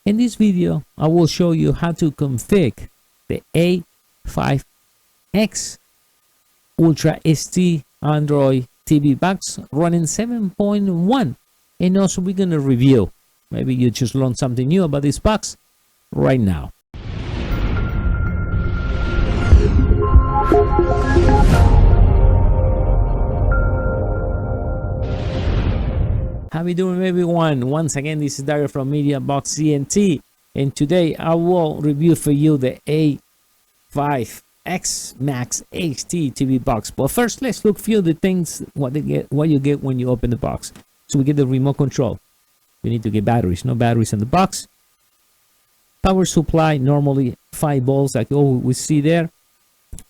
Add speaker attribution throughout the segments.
Speaker 1: In this video, I will show you how to configure the A5X Ultra ST Android TV box running 7.1, and also we're gonna review. Maybe you just learned something new about this box right now. How we doing, everyone? Once again, this is Dario from MEDIABOXENT, and today I will review for you the A5X Max HD TV box. But first, let's look through the things what you get when you open the box. So we get the remote control. You need to get batteries. No batteries in the box. Power supply, normally 5 volts, like we see there.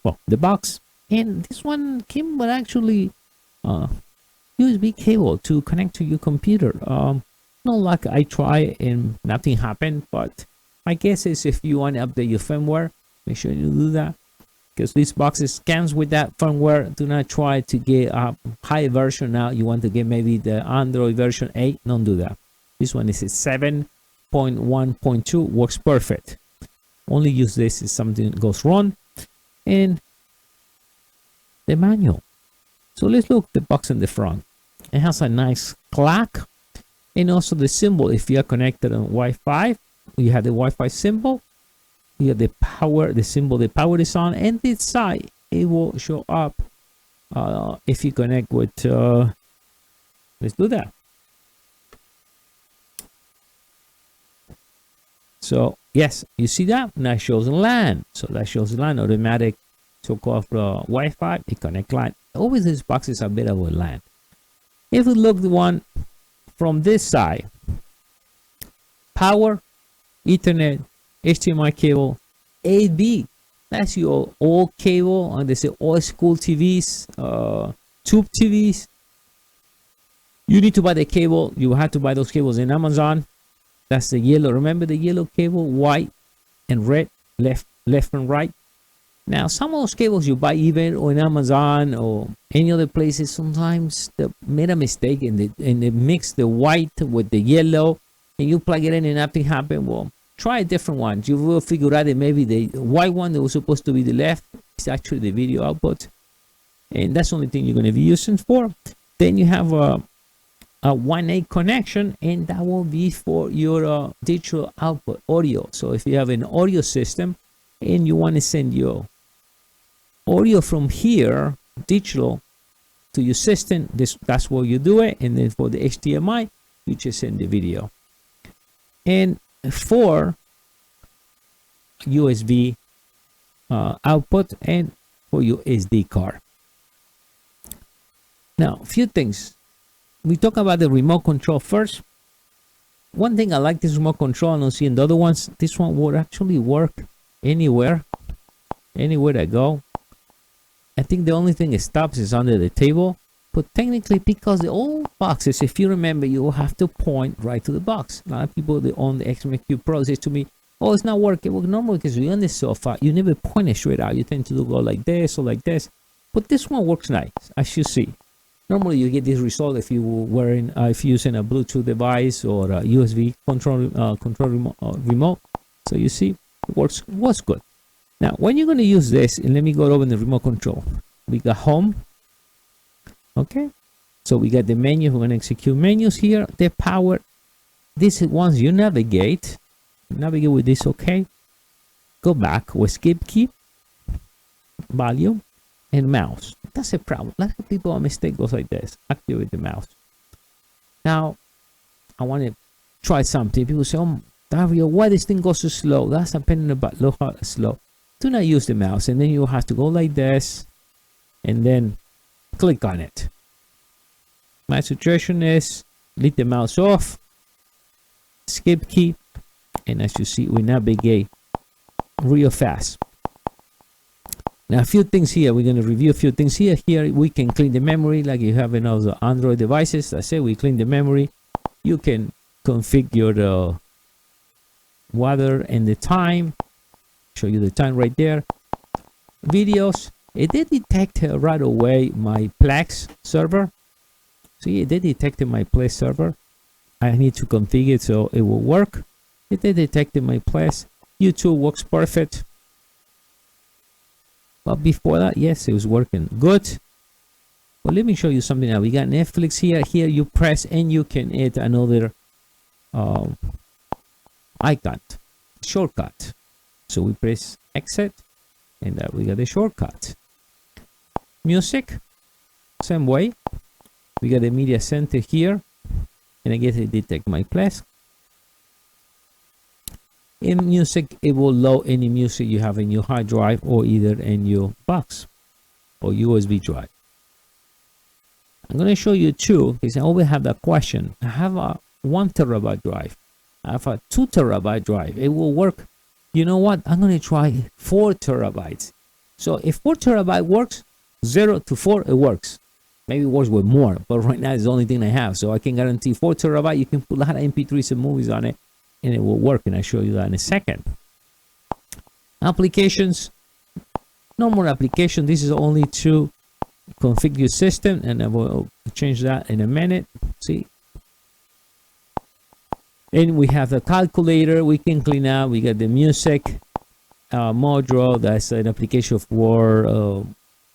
Speaker 1: Well, the box, and this one came with actually USB cable to connect to your computer. Not like I try and nothing happened, but my guess is if you want to update your firmware, make sure you do that, because this box scans with that firmware. Do not try to get a high version now. You want to get maybe the Android version 8, don't do that. This one is a 7.1.2, works perfect. Only use this if something goes wrong. And the manual. So let's look at the box in the front. It has a nice clock, and also the symbol. If you are connected on Wi-Fi, you have the Wi-Fi symbol. You have the power, the symbol, the power is on, and this side it will show up if you connect with. Let's do that. So yes, you see that now, it shows LAN. So that shows LAN, automatic so-called Wi-Fi. It connect LAN. Always these boxes are better with LAN. If we look the one from this side, power, Ethernet, HDMI cable, AB. That's your old cable, and they say old school TVs, tube TVs. You need to buy the cable. You have to buy those cables in Amazon. That's the yellow. Remember the yellow cable, white and red, left and right. Now, some of those cables you buy even on Amazon or any other places, sometimes they made a mistake and they mix the white with the yellow, and you plug it in and nothing happened. Well, try a different one. You will figure out that maybe the white one that was supposed to be the left is actually the video output, and that's the only thing you're going to be using for. Then you have a 1A connection, and that will be for your digital output audio. So if you have an audio system and you want to send your audio from here digital to your system, that's where you do it. And then for the HDMI, you just send the video. And for USB output, and for your SD card. Now, a few things. We talk about the remote control first. One thing I like this remote control, I don't see in the other ones, this one would actually work anywhere I go. I think the only thing it stops is under the table, but technically, because the old boxes, if you remember, you will have to point right to the box. A lot of people that own the XMQ Pro say to me, oh, it's not working. Well, normally because you're on the sofa, you never point it straight out. You tend to go like this or like this, but this one works nice, as you see. Normally, you get this result if you were if you're using a Bluetooth device or a USB control remote. So you see, it works good. Now, when you're going to use this, and let me go over the remote control. We got home. Okay, so we got the menu. We're going to execute menus here. The power. This is once you navigate with this. Okay, go back with skip key, volume, and mouse. That's a problem. A lot of people, a mistake goes like this. Activate the mouse. Now, I want to try something. People say, oh, Dario, why this thing goes so slow? That's depending about how slow. Do not use the mouse, and then you have to go like this, and then click on it. My suggestion is leave the mouse off, skip key, and as you see, we navigate real fast. Now, a few things here. We're going to review a few things here. Here, we can clean the memory like you have in other Android devices. I say we clean the memory. You can configure the water and the time. Show you the time right there. Videos. It did detect right away my Plex server. See, it did detect my Plex server. I need to configure it so it will work. It detected my place. YouTube works perfect. But before that, yes, it was working good. But let me show you something now. We got Netflix here. Here you press and you can add another icon, shortcut. So we press exit and we got the shortcut. Music, same way. We got the media center here. And I guess it detect my place. In music, it will load any music you have in your hard drive or either in your box or USB drive. I'm going to show you two because I always have that question. I have a 1 terabyte drive. I have a 2 terabyte drive. It will work. You know what? I'm going to try 4 terabytes. So if 4 terabyte works, 0 to 4, it works. Maybe it works with more, but right now it's the only thing I have. So I can guarantee 4 terabyte. You can put a lot of MP3s and movies on it and it will work. And I'll show you that in a second. Applications. No more application. This is only to configure your system, and I will change that in a minute. See, and we have the calculator. We can clean up. We got the music module. That's an application for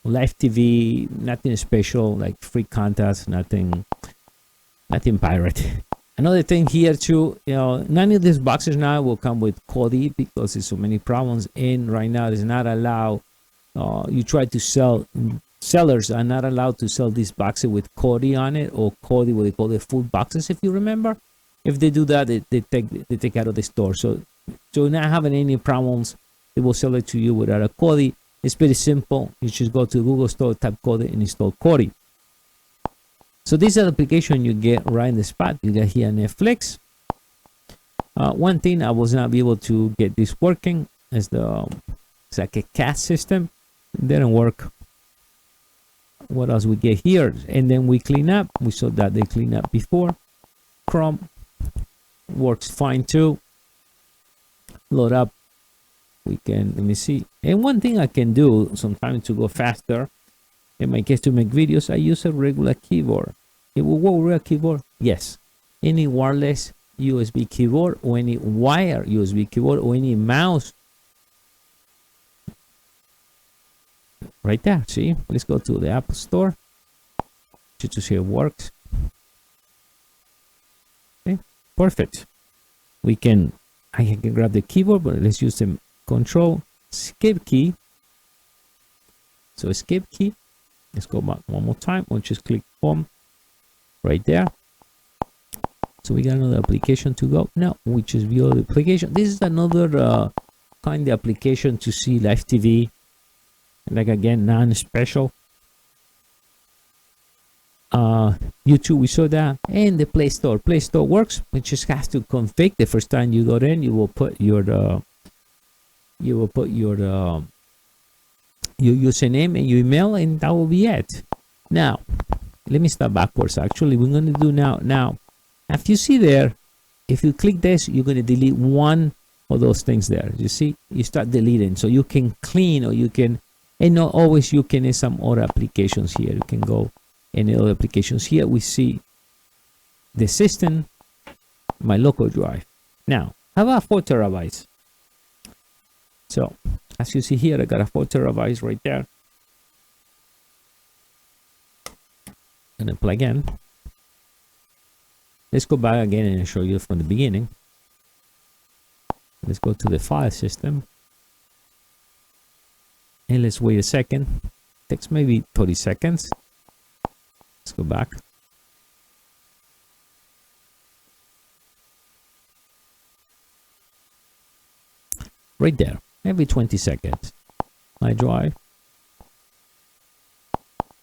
Speaker 1: live TV. Nothing special, like free content. Nothing pirate. Another thing here too, none of these boxes now will come with Kodi because there's so many problems. And right now it's not allowed. You try to sell. Sellers are not allowed to sell these boxes with Kodi on it, or Kodi, what they call the full boxes, if you remember. If they do that, they take out of the store. So not having any problems, they will sell it to you without a Kodi. It's pretty simple. You just go to Google Store, type Kodi, and install Kodi. So this is an application you get right in the spot. You got here Netflix. One thing I was not able to get this working is it's like a CAS system. It didn't work. What else we get here? And then we clean up. We saw that they clean up before. Chrome works fine too. Load up. We can, let me see. And one thing I can do sometimes to go faster, in my case to make videos, I use a regular keyboard. It will work with a keyboard? Yes. Any wireless USB keyboard or any wire USB keyboard or any mouse. Right there, see? Let's go to the Apple Store just to see it works. Okay, perfect. I can grab the keyboard, but let's use the Control Escape key. So Escape key. Let's go back one more time. We'll just click Home right there. So we got another application to go now, which is View the application. This is another kind of application to see live TV. Like again, non-special. YouTube, we saw that, and the Play Store. Play Store works. It just has to config. The first time you go in, you will put your username and your email, and that will be it. Now, let me start backwards. Actually, we're going to do now. If you see there, if you click this, you're going to delete one of those things there. You see, you start deleting, so you can clean, or you can. And not always you can add some other applications here. You can go any other applications here. We see the system, my local drive. Now, how about 4 terabytes? So, as you see here, I got a 4 terabytes right there. And then plug in. Let's go back again and show you from the beginning. Let's go to the file system. And let's wait a second. Takes maybe 30 seconds. Let's go back. Right there, every 20 seconds. My drive.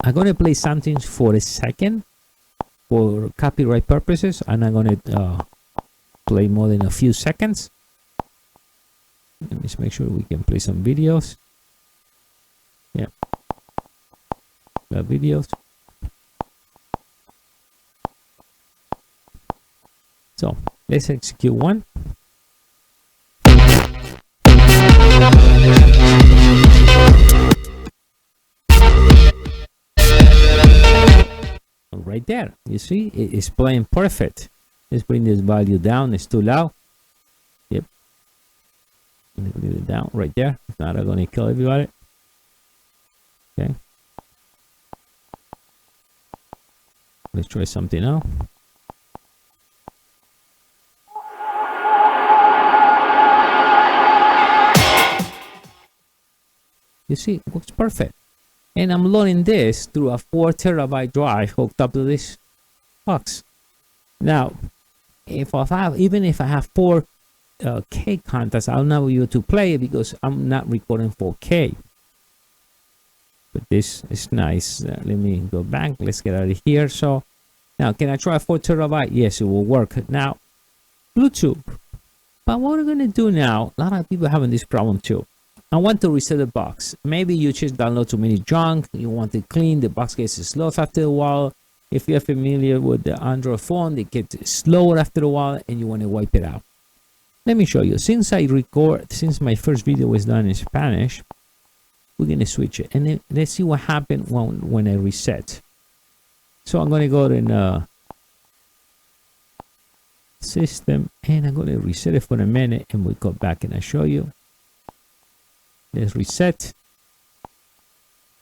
Speaker 1: I'm going to play something for a second for copyright purposes, and I'm going to play more than a few seconds. Let me just make sure we can play some videos. Yeah, the videos. So let's execute one. Right there, you see, it's playing perfect. Let's bring this value down. It's too loud. Leave it down right there. If not, I'm gonna kill everybody. Okay. Let's try something else. You see, it works perfect. And I'm loading this through a 4 terabyte drive hooked up to this box. Now, if I have, even if I have 4K contacts, I'll not be able to play it because I'm not recording 4K. But this is nice. Let me go back. Let's get out of here. So now, can I try 4 terabyte? Yes, it will work. Now, Bluetooth. But what we're gonna do now, a lot of people are having this problem too. I want to reset the box. Maybe you just download too many junk. You want it clean. The box gets slow after a while. If you're familiar with the Android phone, it gets slower after a while, and you want to wipe it out. Let me show you. Since my first video was done in Spanish, we're gonna switch it, and then let's see what happened when I reset. So I'm gonna go in system, and I'm gonna reset it for a minute, and we'll go back and I show you. Let's reset.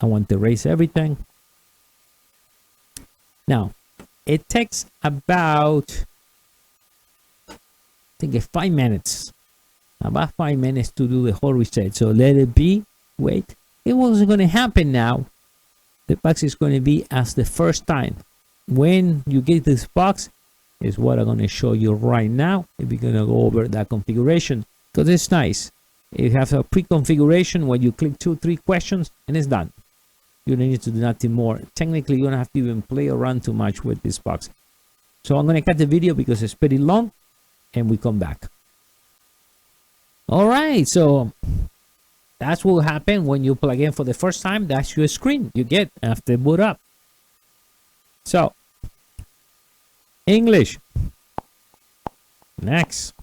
Speaker 1: I want to erase everything. Now, it takes about, I think, 5 minutes. About 5 minutes to do the whole reset. So let it be. Wait. It wasn't going to happen now. The box is going to be as the first time. When you get this box, is what I'm going to show you right now. If we're going to go over that configuration, because it's nice. It has a pre-configuration where you click 2-3 questions and it's done. You don't need to do nothing more. Technically, you don't have to even play around too much with this box. So I'm going to cut the video because it's pretty long, and we come back. All right, so that's what will happen when you plug in for the first time. That's your screen you get after boot up. So, English. Next.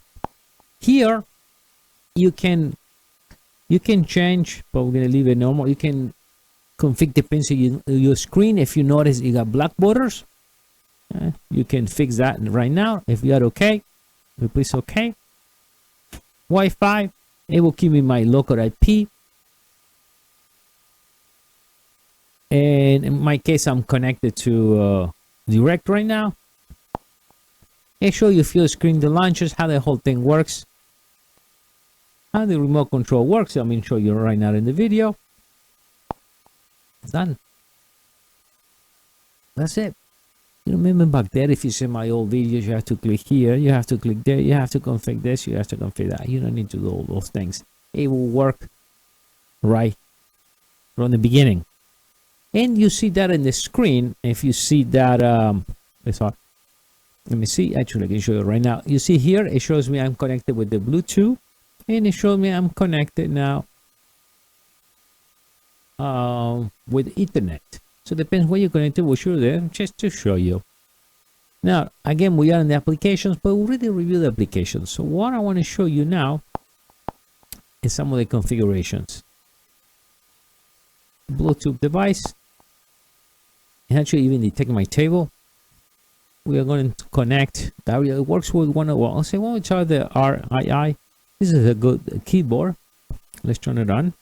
Speaker 1: Here, you can change, but we're going to leave it normal. You can configure depends on your screen. If you notice you got black borders, you can fix that right now. If you are okay, we please okay. Wi-Fi, it will give me my local IP. And in my case, I'm connected to direct right now. It shows you full screen, the launchers, how the whole thing works. How the remote control works, I'm going to show you right now in the video. It's done. That's it. You remember back there, if you see my old videos, you have to click here, you have to click there, you have to configure this, you have to configure that. You don't need to do all those things. It will work right from the beginning. And you see that in the screen. If you see that, let me see, actually I can show you right now. You see here, it shows me I'm connected with the Bluetooth. And it shows me I'm connected now with Ethernet. So it depends where you're connected. We'll show you there just to show you. Now, again, we are in the applications, but we already reviewed the applications. So what I want to show you now is some of the configurations. Bluetooth device. And actually even detect my table. We are going to connect. That it works with one of, well, I'll say, well, we try the RII. This is a good keyboard. Let's turn it on.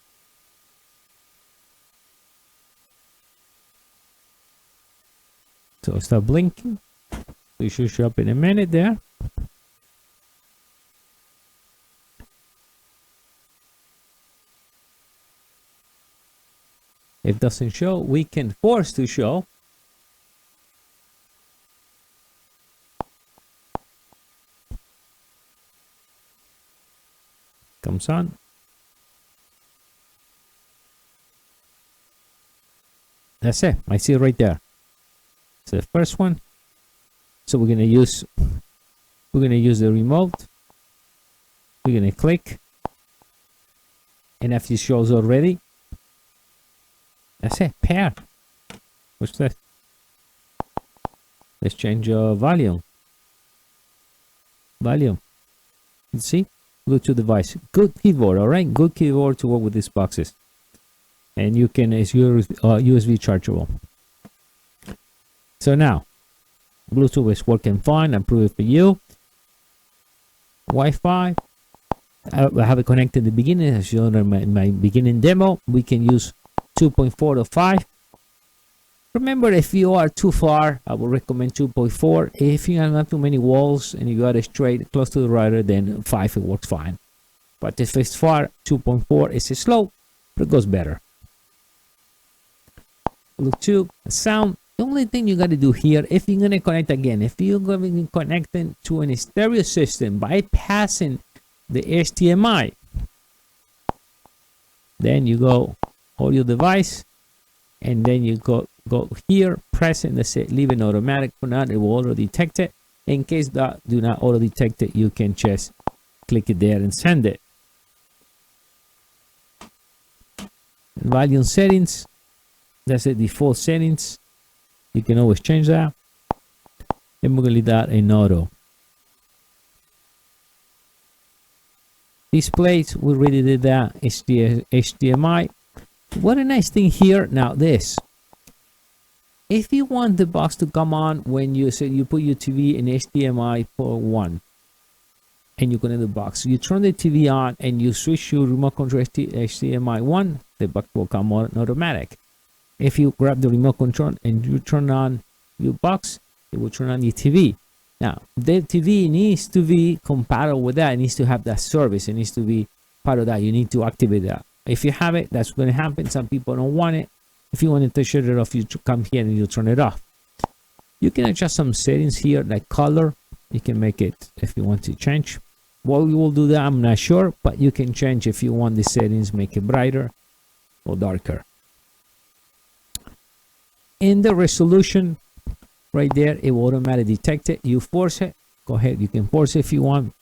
Speaker 1: So start blinking. It should show up in a minute there. If it doesn't show, we can force to show. Comes on. That's it. I see it right there. So the first one. So we're gonna use the remote. We're gonna click. And if it shows already. That's it. Pair. What's that? Let's change volume. Volume. You see? Bluetooth device. Good keyboard, all right? Good keyboard to work with these boxes. And you can, it's USB chargeable. So now, Bluetooth is working fine. I prove it for you. Wi-Fi. I have it connected in the beginning, as shown in my beginning demo. We can use 2.4 to 5. Remember, if you are too far, I would recommend 2.4. If you have not too many walls and you got it straight close to the router, then 5 it works fine. But if it's far, 2.4 is slow, but it goes better. Look 2, sound. The only thing you got to do here, if you're going to connect again, if you're going to connect to a stereo system bypassing the HDMI, then you go audio device, and then you go here, press it, and that's it. Leave it automatic for now. It will auto detect it. In case that do not auto detect it, you can just click it there and send it. Volume settings, that's the default settings. You can always change that. And we're going to leave that in auto. Displays, we already did that. HDMI. What a nice thing here. Now this, if you want the box to come on when you say you put your TV in HDMI port 1 and you connect the box, you turn the TV on and you switch your remote control HDMI 1, the box will come on automatic. If you grab the remote control and you turn on your box, it will turn on your TV. Now the TV needs to be compatible with that. It needs to have that service. It needs to be part of that. You need to activate that. If you have it, that's going to happen. Some people don't want it. If you want to shut it off, you come here and you turn it off. You can adjust some settings here, like color. You can make it if you want to change. Well, we will do that, I'm not sure, but you can change if you want the settings, make it brighter or darker. In the resolution, right there, it will automatically detect it. You force it, go ahead, you can force it if you want.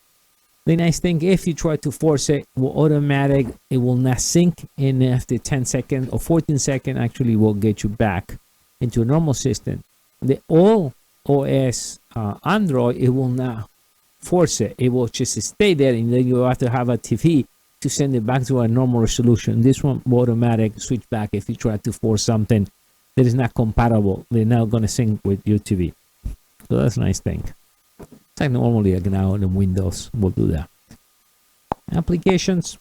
Speaker 1: The nice thing, if you try to force it, will automatic, it will not sync, and after 10 seconds or 14 seconds, actually will get you back into a normal system. The all OS Android, it will not force it. It will just stay there, and then you have to have a TV to send it back to a normal resolution. This one will automatic switch back if you try to force something that is not compatible. They're not going to sync with your TV. So that's a nice thing. It's like normally like now in Windows will do that. Applications,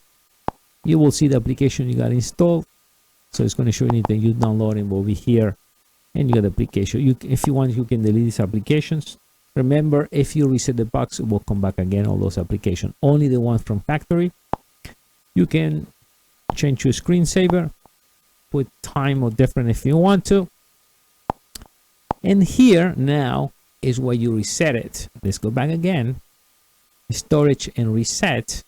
Speaker 1: you will see the application you got installed. So it's going to show anything you downloading will be here, and you got the application. If you want, you can delete these applications. Remember, if you reset the box, it will come back again. All those applications, only the ones from factory. You can change your screensaver, put time or different if you want to. And here now is where you reset it. Let's go back again. Storage and reset.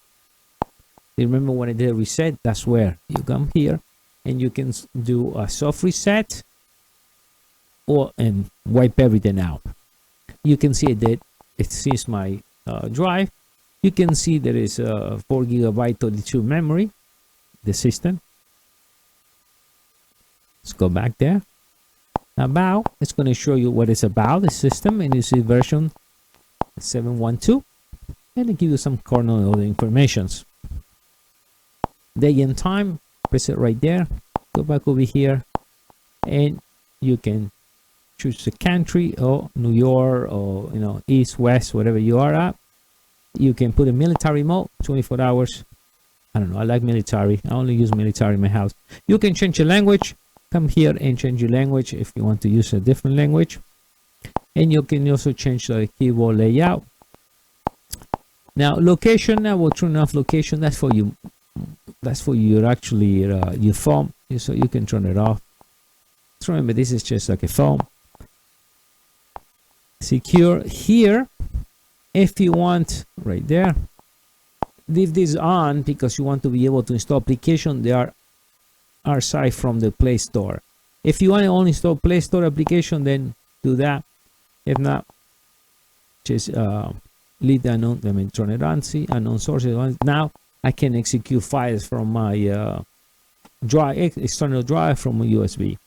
Speaker 1: Remember when I did reset? That's where you come here and you can do a soft reset and wipe everything out. You can see that it sees my drive. You can see there is a 4 GB 32 memory, the system. Let's go back there. About, it's going to show you what it's about, the system, and you see version 712, and it gives you some kernel other informations. Day and time, press it right there. Go back over here, and you can choose the country or New York or East, West, whatever you are at. You can put a military mode, 24 hours. I don't know, I like military. I only use military in my house. You can change your language. Come here and change your language if you want to use a different language. And you can also change the keyboard layout. Now location, I will turn off location. That's for you. That's for your your phone. So you can turn it off. So remember, this is just like a phone. Secure here. If you want, right there, leave this on because you want to be able to install application. They are aside from the Play Store. If you want to only install Play Store application, then do that. If not, just leave the unknown. Let me turn it on. See, unknown sources. Now I can execute files from my drive, external drive from a USB.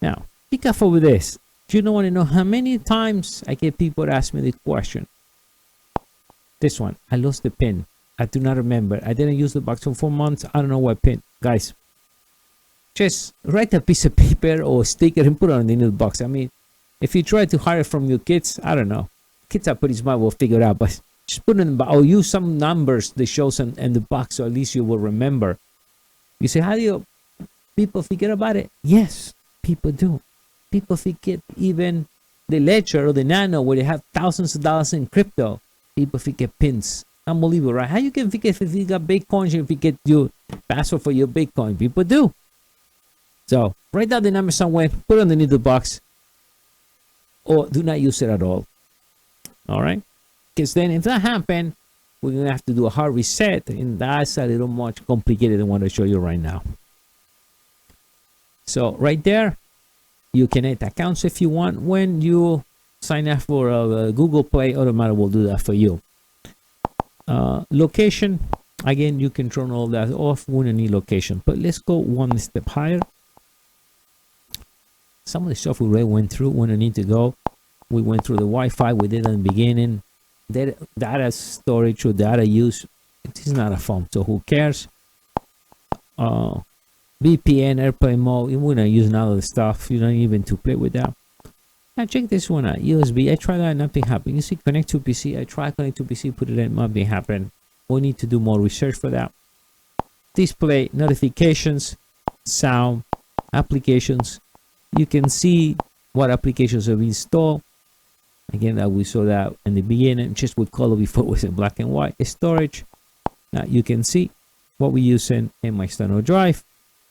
Speaker 1: Now, be careful with this. You don't want to know how many times I get people ask me the question. This one, I lost the pin. I do not remember. I didn't use the box for 4 months. I don't know what pin. Guys, just write a piece of paper or sticker and put it on the new box. I mean, if you try to hide it from your kids, I don't know. Kids are pretty smart, will figure it out. But Just put in, or use some numbers that shows in the box, so at least you will remember. You say, how do you people forget about it? Yes, people do. People forget even the ledger or the nano where they have thousands of dollars in crypto. People forget pins. Unbelievable, right? How you can forget if you got Bitcoin, you forget your password for your Bitcoin? People do. So write down the number somewhere, put it underneath the box, or do not use it at all. All right? Because then if that happens, we're going to have to do a hard reset, and that's a little much complicated than what I show you right now. So right there, you can add accounts if you want. When you sign up for Google Play, automatically will do that for you. Location, again, you can turn all that off when you need location. But let's go one step higher. Some of the stuff we already went through. When I need to go, we went through the Wi-Fi. We did in the beginning. Data storage or data use, it is not a phone, so who cares? VPN, airplane mode, we're not using all of the stuff. You don't even to play with that. Now check this one out. USB, I tried that, nothing happened. You see, connect to PC. I tried connect to PC, put it in, nothing happened. We need to do more research for that. Display, notifications, sound, applications. You can see what applications have been installed. Again, we saw that in the beginning, just with color before it was in black and white. Storage. Now you can see what we're using in my external drive.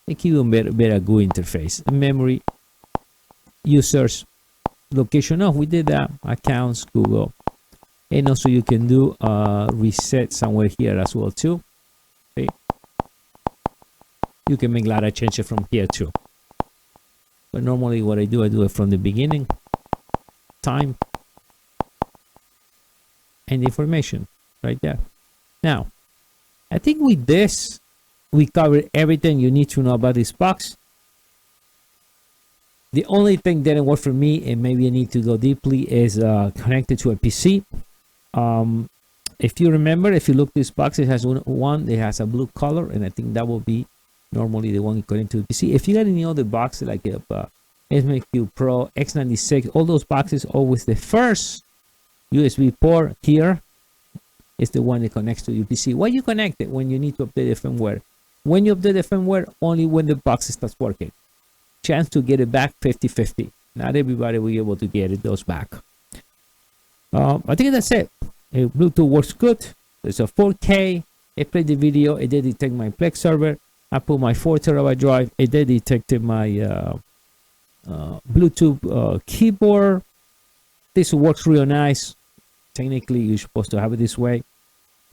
Speaker 1: It gives you a better GUI interface. Memory, users, location. Oh, we did that. Accounts, Google. And also you can do reset somewhere here as well too. Okay. You can make a lot of changes from here too. But normally what I do it from the beginning. Time. And information right there. Now, I think with this, we covered everything you need to know about this box. The only thing that didn't work for me, and maybe I need to go deeply, is connected to a PC. If you remember, if you look this box, it has one that has a blue color, and I think that will be normally the one connected to the PC. If you got any other box like a SMQ Pro, X96, all those boxes, always the first USB port here is the one that connects to your PC. Why you connect it? When you need to update the firmware. When you update the firmware, only when the box starts working. Chance to get it back 50-50. Not everybody will be able to get those back. I think that's it. Bluetooth works good. There's a 4K. It played the video. It did detect my Plex server. I put my 4 terabyte drive. It did detect my Bluetooth keyboard. This works real nice. Technically, you're supposed to have it this way.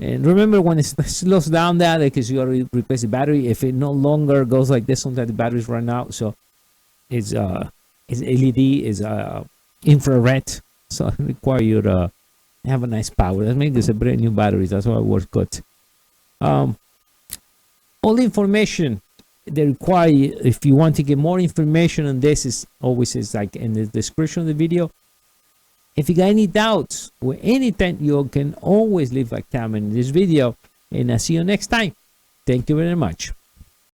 Speaker 1: And remember, when it slows down that, because you already replaced the battery, if it no longer goes like this, sometimes the batteries run out. So it's LED, is infrared, so it requires you to have a nice power. That makes this a brand new battery. That's why it works good. All the information they require, if you want to get more information on this, is always like in the description of the video. If you got any doubts or anything, you can always leave a comment in this video, and I'll see you next time. Thank you very much.